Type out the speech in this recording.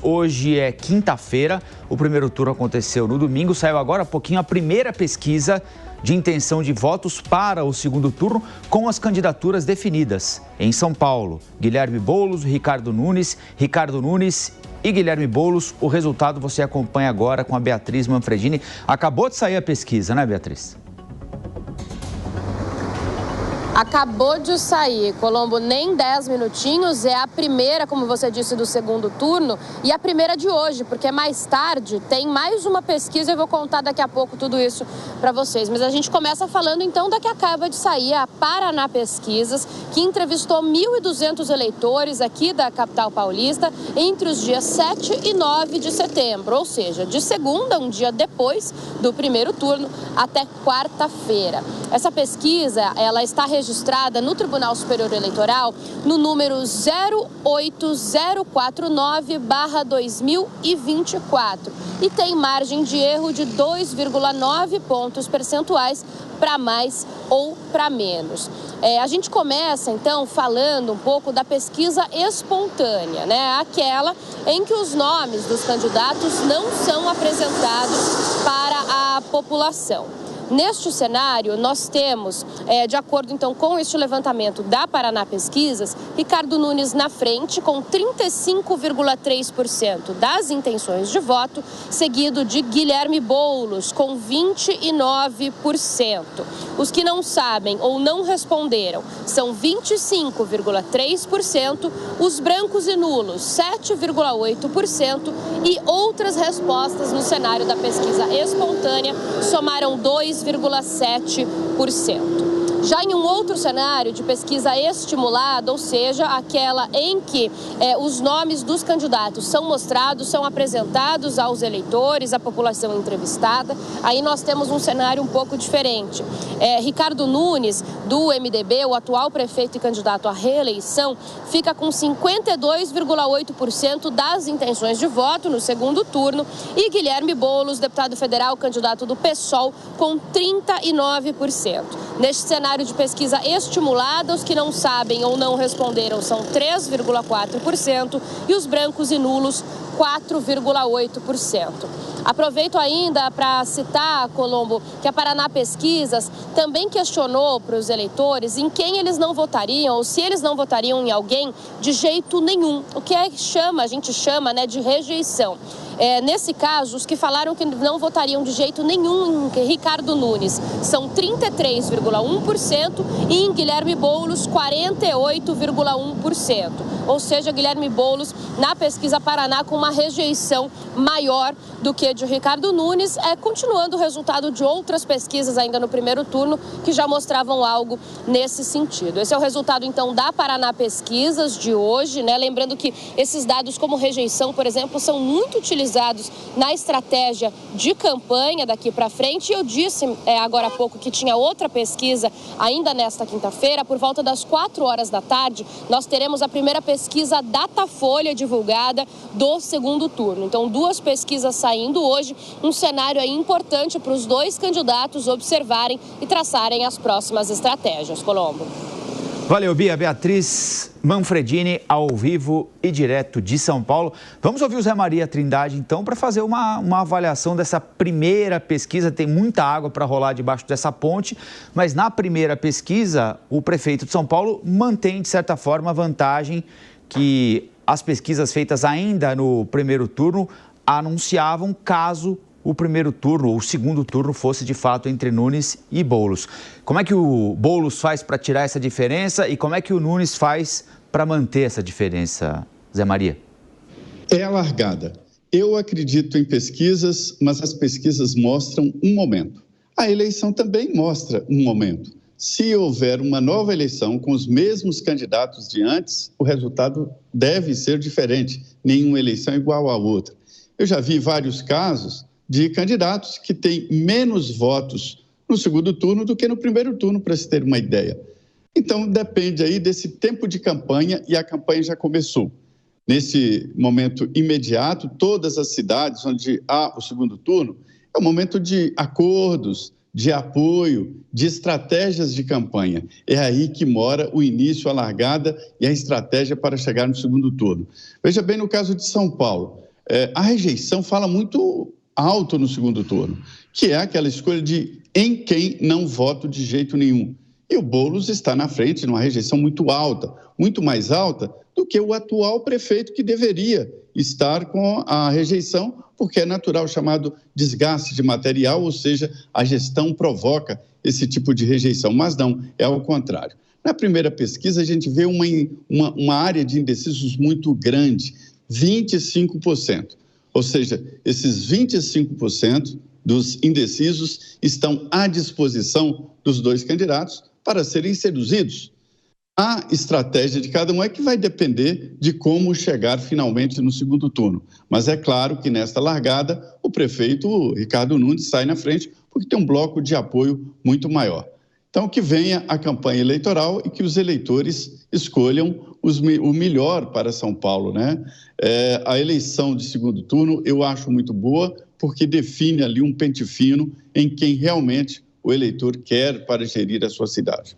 Hoje é quinta-feira, o primeiro turno aconteceu no domingo, saiu agora há pouquinho a primeira pesquisa de intenção de votos para o segundo turno com as candidaturas definidas. Em São Paulo, Guilherme Boulos, Ricardo Nunes e Guilherme Boulos. O resultado você acompanha agora com a Beatriz Manfredini. Acabou de sair a pesquisa, né, Beatriz? Acabou de sair, Colombo, nem 10 minutinhos, é a primeira, como você disse, do segundo turno e a primeira de hoje, porque mais tarde tem mais uma pesquisa, eu vou contar daqui a pouco tudo isso para vocês. Mas a gente começa falando então da que acaba de sair, a Paraná Pesquisas, que entrevistou 1.200 eleitores aqui da capital paulista entre os dias 7 e 9 de setembro, ou seja, de segunda, um dia depois do primeiro turno, até quarta-feira. Essa pesquisa, ela está registrada no Tribunal Superior Eleitoral no número 08049/2024 e tem margem de erro de 2,9 pontos percentuais para mais ou para menos. A gente começa, então, falando um pouco da pesquisa espontânea, né? Aquela em que os nomes dos candidatos não são apresentados para a população. Neste cenário, nós temos, de acordo então com este levantamento da Paraná Pesquisas, Ricardo Nunes na frente com 35,3% das intenções de voto, seguido de Guilherme Boulos com 29%. Os que não sabem ou não responderam são 25,3%, os brancos e nulos 7,8% e outras respostas no cenário da pesquisa espontânea somaram 2,7%. Já em um outro cenário de pesquisa estimulada, ou seja, aquela em que os nomes dos candidatos são mostrados, são apresentados aos eleitores, à população entrevistada, aí nós temos um cenário um pouco diferente. Ricardo Nunes, do MDB, o atual prefeito e candidato à reeleição, fica com 52,8% das intenções de voto no segundo turno e Guilherme Boulos, deputado federal, candidato do PSOL, com 39%. Neste cenário de pesquisa estimulada, os que não sabem ou não responderam são 3,4% e os brancos e nulos 4,8%. Aproveito ainda para citar, Colombo, que a Paraná Pesquisas também questionou para os eleitores em quem eles não votariam ou se eles não votariam em alguém de jeito nenhum, o que a gente chama, né, de rejeição. Nesse caso, os que falaram que não votariam de jeito nenhum em Ricardo Nunes são 33,1% e em Guilherme Boulos 48,1%. Ou seja, Guilherme Boulos na pesquisa Paraná com uma rejeição maior do que de Ricardo Nunes, continuando o resultado de outras pesquisas ainda no primeiro turno que já mostravam algo nesse sentido. Esse é o resultado então da Paraná Pesquisas de hoje, né? Lembrando que esses dados como rejeição, por exemplo, são muito utilizados na estratégia de campanha daqui para frente. Eu disse agora há pouco que tinha outra pesquisa ainda nesta quinta-feira, por volta das 4 horas da tarde, nós teremos a primeira pesquisa Datafolha divulgada do segundo turno. Então, 2 pesquisas saindo hoje, um cenário aí importante para os 2 candidatos observarem e traçarem as próximas estratégias. Colombo. Valeu, Bia. Beatriz Manfredini, ao vivo e direto de São Paulo. Vamos ouvir o Zé Maria Trindade, então, para fazer uma avaliação dessa primeira pesquisa. Tem muita água para rolar debaixo dessa ponte, mas na primeira pesquisa, o prefeito de São Paulo mantém, de certa forma, a vantagem que as pesquisas feitas ainda no primeiro turno anunciavam caso o primeiro turno ou o segundo turno fosse de fato entre Nunes e Boulos. Como é que o Boulos faz para tirar essa diferença e como é que o Nunes faz para manter essa diferença, Zé Maria? É a largada. Eu acredito em pesquisas, mas as pesquisas mostram um momento. A eleição também mostra um momento. Se houver uma nova eleição com os mesmos candidatos de antes, o resultado deve ser diferente. Nenhuma eleição é igual à outra. Eu já vi vários casos de candidatos que têm menos votos no segundo turno do que no primeiro turno, para se ter uma ideia. Então, depende aí desse tempo de campanha e a campanha já começou. Nesse momento imediato, todas as cidades onde há o segundo turno, é um momento de acordos, de apoio, de estratégias de campanha. É aí que mora o início, a largada e a estratégia para chegar no segundo turno. Veja bem no caso de São Paulo. a rejeição fala muito alto no segundo turno, que é aquela escolha de em quem não voto de jeito nenhum. E o Boulos está na frente, numa rejeição muito alta, muito mais alta do que o atual prefeito, que deveria estar com a rejeição, porque é natural, chamado desgaste de material, ou seja, a gestão provoca esse tipo de rejeição, mas não, é ao contrário. Na primeira pesquisa, a gente vê uma área de indecisos muito grande, 25%. Ou seja, esses 25% dos indecisos estão à disposição dos dois candidatos para serem seduzidos. A estratégia de cada um é que vai depender de como chegar finalmente no segundo turno. Mas é claro que nesta largada, o prefeito Ricardo Nunes sai na frente porque tem um bloco de apoio muito maior. Então, que venha a campanha eleitoral e que os eleitores escolham o melhor para São Paulo, né? A eleição de segundo turno eu acho muito boa, porque define ali um pente fino em quem realmente o eleitor quer para gerir a sua cidade.